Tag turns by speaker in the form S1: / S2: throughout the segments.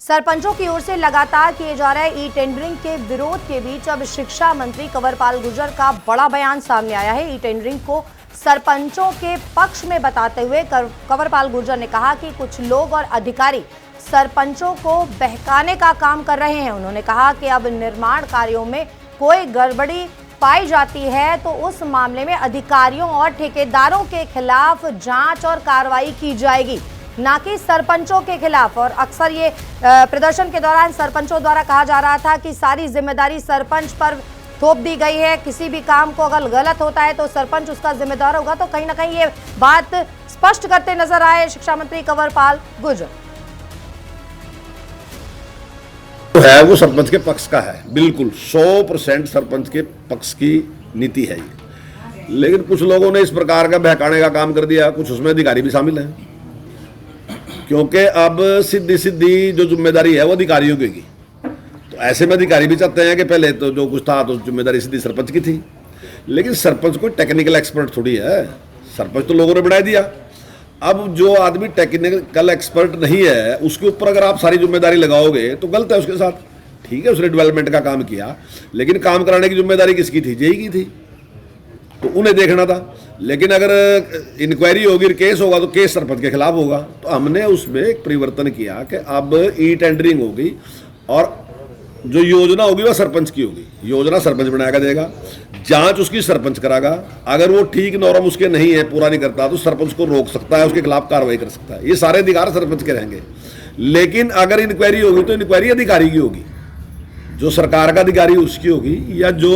S1: सरपंचों की ओर से लगातार किए जा रहे ई टेंडरिंग के विरोध के बीच अब शिक्षा मंत्री कंवरपाल गुर्जर का बड़ा बयान सामने आया है। ई टेंडरिंग को सरपंचों के पक्ष में बताते हुए कंवरपाल गुर्जर ने कहा कि कुछ लोग और अधिकारी सरपंचों को बहकाने का काम कर रहे हैं। उन्होंने कहा कि अब निर्माण कार्यों में कोई गड़बड़ी पाई जाती है तो उस मामले में अधिकारियों और ठेकेदारों के खिलाफ जांच और कार्रवाई की जाएगी, ना कि सरपंचों के खिलाफ। और अक्सर ये प्रदर्शन के दौरान सरपंचों द्वारा कहा जा रहा था कि सारी जिम्मेदारी सरपंच पर थोप दी गई है, किसी भी काम को अगर गलत होता है तो सरपंच उसका जिम्मेदार होगा। तो कहीं ना कहीं ये बात स्पष्ट करते नजर आए शिक्षा मंत्री कंवरपाल गुर्जर।
S2: है वो सरपंच के पक्ष का है, बिल्कुल 100% सरपंच के पक्ष की नीति है ये। लेकिन कुछ लोगों ने इस प्रकार का बहकाने का काम कर दिया, कुछ उसमें अधिकारी भी शामिल हैं, क्योंकि अब सीधी सीधी जो जिम्मेदारी है वो अधिकारियों की। तो ऐसे में अधिकारी भी चाहते हैं कि पहले तो जो कुछ था तो जिम्मेदारी सीधी सरपंच की थी, लेकिन सरपंच कोई टेक्निकल एक्सपर्ट थोड़ी है, सरपंच तो लोगों ने बढ़ा दिया। अब जो आदमी टेक्निकल एक्सपर्ट नहीं है उसके ऊपर अगर आप सारी जिम्मेदारी लगाओगे तो गलत है उसके साथ। ठीक है, उसने डेवलपमेंट का काम किया, लेकिन काम कराने की जिम्मेदारी किसकी थी? जेई की थी, तो उन्हें देखना था। लेकिन अगर इंक्वायरी होगी, केस होगा तो केस सरपंच के खिलाफ होगा। तो हमने उसमें एक परिवर्तन किया कि अब ई टेंडरिंग होगी और जो योजना होगी वह सरपंच की होगी। योजना सरपंच बनाया देगा, जांच उसकी सरपंच करागा। अगर वो ठीक नॉर्म उसके नहीं है, पूरा नहीं करता, तो सरपंच को रोक सकता है, उसके खिलाफ कार्रवाई कर सकता है। ये सारे अधिकार सरपंच के रहेंगे। लेकिन अगर इंक्वायरी होगी तो इंक्वायरी अधिकारी की होगी, जो सरकार का अधिकारी उसकी होगी, या जो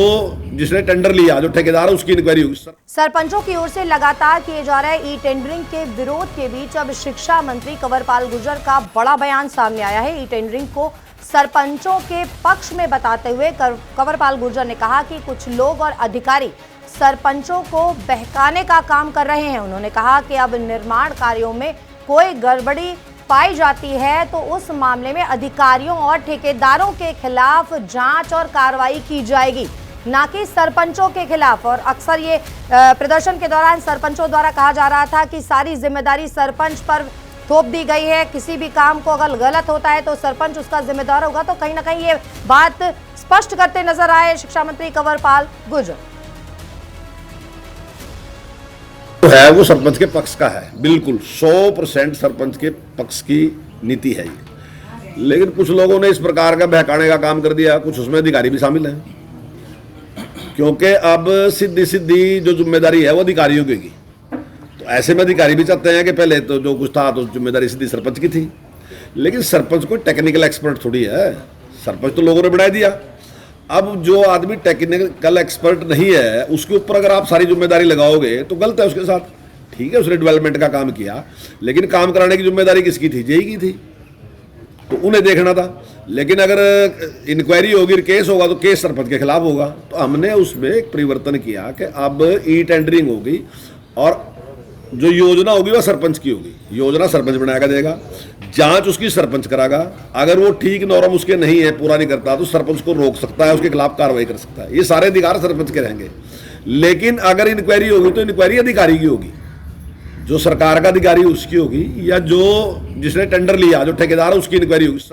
S2: जिसने टेंडर लिया जो ठेकेदार है उसकी इंक्वायरी होगी।
S1: सरपंचों की ओर से लगातार किए जा रहे ई टेंडरिंग के विरोध के बीच अब शिक्षा मंत्री कंवरपाल गुर्जर का बड़ा बयान सामने आया है। ई टेंडरिंग को सरपंचों के पक्ष में बताते हुए कंवरपाल गुर्जर ने कहा कि कुछ लोग और अधिकारी सरपंचों को बहकाने का काम कर रहे हैं। उन्होंने कहा कि अब निर्माण कार्यों में कोई गड़बड़ी पाई जाती है तो उस मामले में अधिकारियों और ठेकेदारों के खिलाफ जांच और कार्रवाई की जाएगी, ना कि सरपंचों के खिलाफ। और अक्सर ये प्रदर्शन के दौरान सरपंचों द्वारा कहा जा रहा था कि सारी जिम्मेदारी सरपंच पर थोप दी गई है, किसी भी काम को अगर गलत होता है तो सरपंच उसका जिम्मेदार होगा। तो कहीं ना कहीं ये बात स्पष्ट करते नजर आए शिक्षा मंत्री कंवरपाल गुर्जर।
S2: है वो सरपंच के पक्ष का है, बिल्कुल 100% सरपंच के पक्ष की नीति है ये। लेकिन कुछ लोगों ने इस प्रकार का बहकाने का काम कर दिया, कुछ उसमें अधिकारी भी शामिल हैं, क्योंकि अब सीधी सीधी जो जिम्मेदारी है वो अधिकारियों की। तो ऐसे में अधिकारी भी चाहते हैं कि पहले तो जो कुछ था तो जिम्मेदारी सीधी सरपंच की थी, लेकिन सरपंच कोई टेक्निकल एक्सपर्ट थोड़ी है, सरपंच तो लोगों ने बढ़ा दिया। अब जो आदमी टेक्निकल एक्सपर्ट नहीं है उसके ऊपर अगर आप सारी जिम्मेदारी लगाओगे तो गलत है उसके साथ। ठीक है, उसने डेवलपमेंट का काम किया, लेकिन काम कराने की जिम्मेदारी किसकी थी? जेई की थी, तो उन्हें देखना था। लेकिन अगर इंक्वायरी होगी, केस होगा तो केस सरपंच के खिलाफ होगा। तो हमने उसमें एक परिवर्तन किया कि अब ई टेंडरिंग होगी और जो योजना होगी वह सरपंच की होगी। योजना सरपंच बनाया देगा, जांच उसकी सरपंच करागा। अगर वो ठीक नॉर्म उसके नहीं है, पूरा नहीं करता, तो सरपंच को रोक सकता है, उसके खिलाफ कार्रवाई कर सकता है। ये सारे अधिकार सरपंच के रहेंगे। लेकिन अगर इंक्वायरी होगी तो इंक्वायरी अधिकारी की होगी, जो सरकार का अधिकारी उसकी होगी, या जो जिसने टेंडर लिया जो ठेकेदार है उसकी इंक्वायरी होगी।